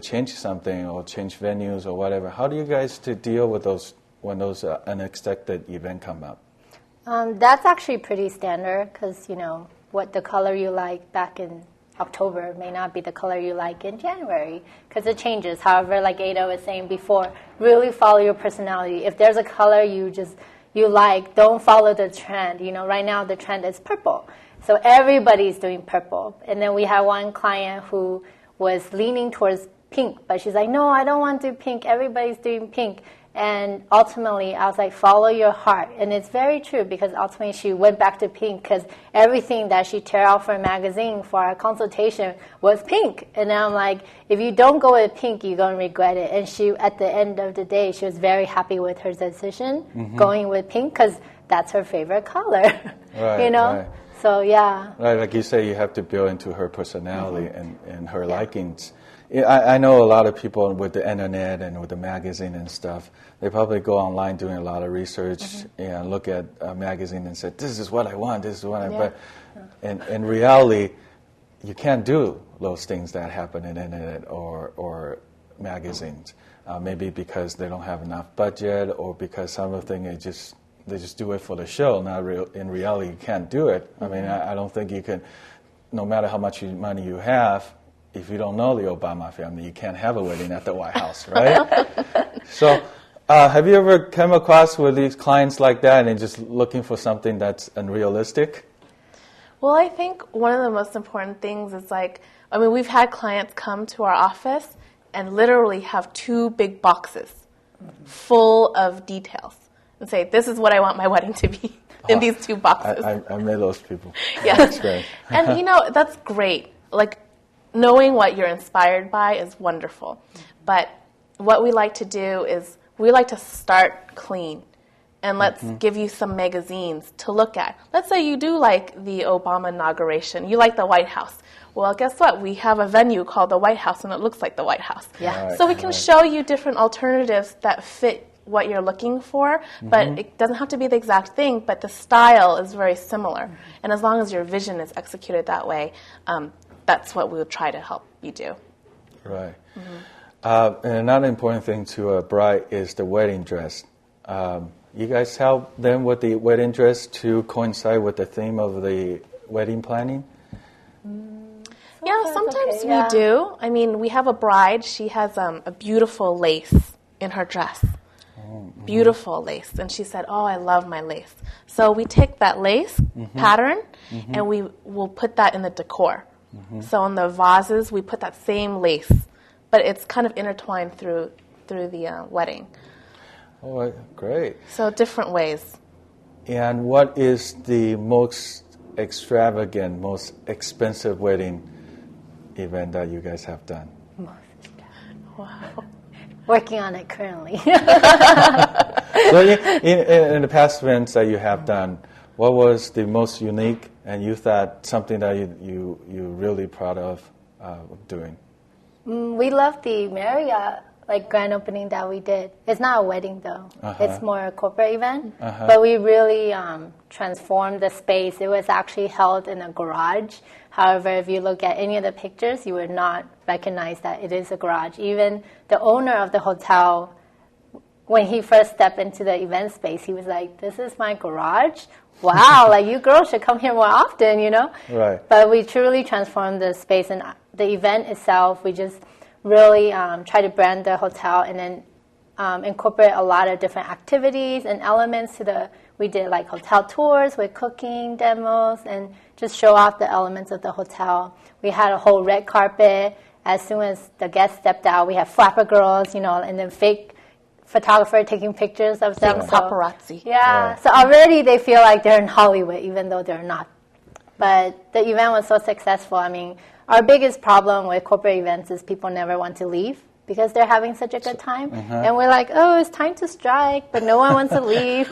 change something or change venues or whatever, how do you guys to deal with those when those unexpected events come up? That's actually pretty standard because, what the color you like back in October may not be the color you like in January because it changes. However, like Ada was saying before, really follow your personality. If there's a color you like, don't follow the trend. Right now the trend is purple. So everybody's doing purple. And then we had one client who was leaning towards pink, but she's like, no, I don't want to do pink. Everybody's doing pink. And ultimately, I was like, follow your heart. And it's very true because ultimately she went back to pink because everything that she tear out for a magazine for our consultation was pink. And then I'm like, if you don't go with pink, you're going to regret it. And she, at the end of the day, she was very happy with her decision going with pink because that's her favorite color, Right, right. So, yeah. Right, like you say, you have to build into her personality and her likings. I know a lot of people with the internet and with the magazine and stuff, they probably go online doing a lot of research and look at a magazine and say, this is what I want, this is what I want. And in reality, you can't do those things that happen in internet or magazines. Maybe because they don't have enough budget or because some of the things they just do it for the show. In reality, you can't do it. I mean, I don't think you can, no matter how much money you have, if you don't know the Obama family, you can't have a wedding at the White House, right? So have you ever come across with these clients like that and just looking for something that's unrealistic? Well, I think one of the most important things is we've had clients come to our office and literally have 2 big boxes full of details and say, this is what I want my wedding to be in these 2 boxes. I met those people. Yeah. That's great. And, that's great. Knowing what you're inspired by is wonderful. But what we like to do is we like to start clean. And let's give you some magazines to look at. Let's say you do like the Obama inauguration. You like the White House. Well, guess what? We have a venue called the White House, and it looks like the White House. Yeah. Right, so we can show you different alternatives that fit what you're looking for, but it doesn't have to be the exact thing, but the style is very similar. And as long as your vision is executed that way, that's what we would try to help you do. Right. And another important thing to a bride is the wedding dress. You guys help them with the wedding dress to coincide with the theme of the wedding planning? Yeah, sometimes we do. I mean, we have a bride. She has a beautiful lace in her dress. Beautiful lace. And she said, oh, I love my lace. So we take that lace pattern and we will put that in the decor. So in the vases, we put that same lace, but it's kind of intertwined through the wedding. Oh, great. So different ways. And what is the most extravagant, most expensive wedding event that you guys have done? Wow. Working on it currently. So in the past events that you have done, what was the most unique and you thought something that you're really proud of doing? We love the Marriott grand opening that we did. It's not a wedding though. It's more a corporate event. But we really transformed the space. It was actually held in a garage. However, if you look at any of the pictures, you would not recognize that it is a garage. Even the owner of the hotel, when he first stepped into the event space, he was like, this is my garage? Wow, you girls should come here more often, Right. But we truly transformed the space. And the event itself, we just really try to brand the hotel and then incorporate a lot of different activities and elements we did hotel tours with cooking demos and just show off the elements of the hotel. We had a whole red carpet. As soon as the guests stepped out, we had flapper girls, and then fake photographer taking pictures of them. Paparazzi. Yeah. So already they feel like they're in Hollywood, even though they're not. But the event was so successful. I mean, our biggest problem with corporate events is people never want to leave because they're having such a good time. And we're like, oh, it's time to strike, but no one wants to leave.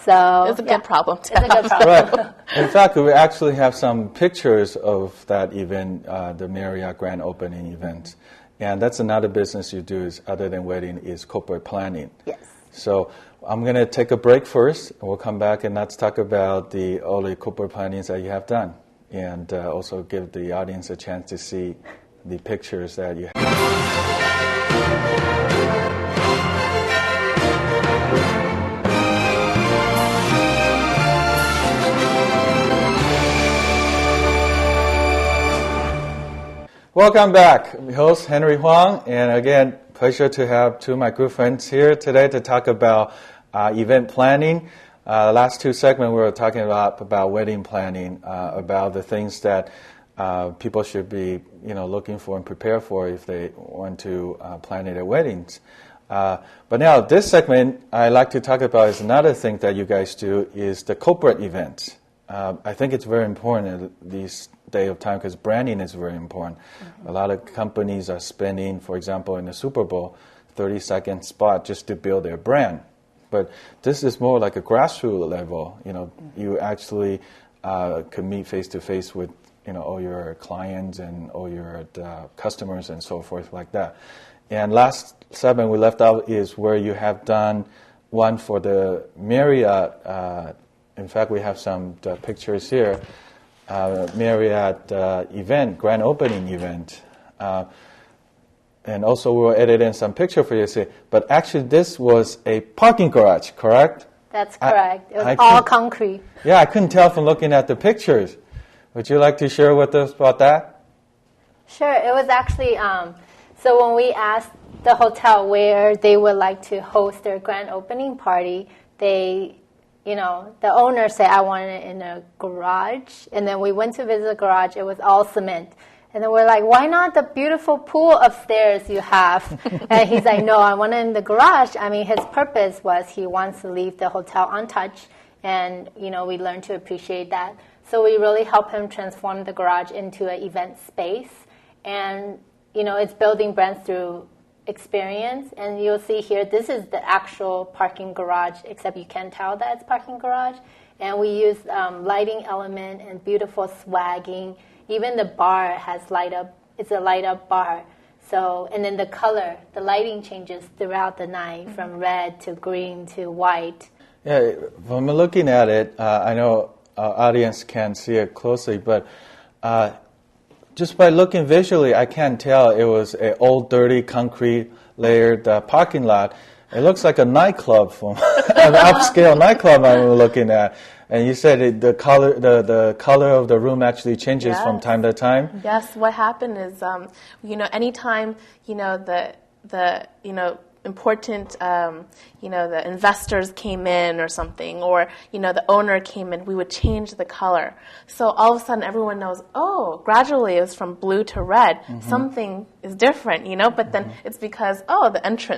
So it's a good problem to have. It's a good problem. Right. In fact, we actually have some pictures of that event, the Marriott Grand Opening event. And that's another business you do is other than wedding is corporate planning. Yes. So I'm going to take a break first, and we'll come back and let's talk about all the corporate plannings that you have done, and also give the audience a chance to see the pictures that you have. Welcome back. I'm your host, Henry Huang, and again, pleasure to have two of my good friends here today to talk about event planning. Last two segments we were talking about wedding planning, about the things that people should be looking for and prepare for if they want to plan their weddings. But now this segment I like to talk about is another thing that you guys do is the corporate events. I think it's very important these day of time because branding is very important. A lot of companies are spending, for example, in the Super Bowl, 30-second spot just to build their brand. But this is more like a grassroots level. You actually can meet face to face with all your clients and all your customers and so forth like that. And last segment we left out is where you have done one for the Marriott. In fact, we have some pictures here. Marriott event, grand opening event. And also we were editing some picture for you to see. But actually this was a parking garage, correct? That's correct. It was all concrete. Yeah, I couldn't tell from looking at the pictures. Would you like to share with us about that? Sure. It was actually, so when we asked the hotel where they would like to host their grand opening party, the owner said, I want it in a garage. And then we went to visit the garage. It was all cement. And then we're like, why not the beautiful pool upstairs you have? And he's like, no, I want it in the garage. I mean, his purpose was he wants to leave the hotel untouched. And, we learned to appreciate that. So we really helped him transform the garage into an event space. And, it's building brands through experience. And you'll see here, this is the actual parking garage, except you can't tell that it's parking garage. And we use lighting element and beautiful swagging. Even the bar has light up. It's a light up bar. So, and then the color, the lighting changes throughout the night from red to green to white. Yeah, when we're looking at it, I know our audience can't see it closely, but just by looking visually, I can't tell it was an old, dirty, concrete layered parking lot. It looks like a nightclub, from an upscale nightclub I was looking at. And you said the color of the room actually changes from time to time. Yes, what happened is, anytime the important, the investors came in or something, or, the owner came in, we would change the color. So all of a sudden everyone knows, gradually it was from blue to red. Mm-hmm. Something is different, but then it's because, the entrance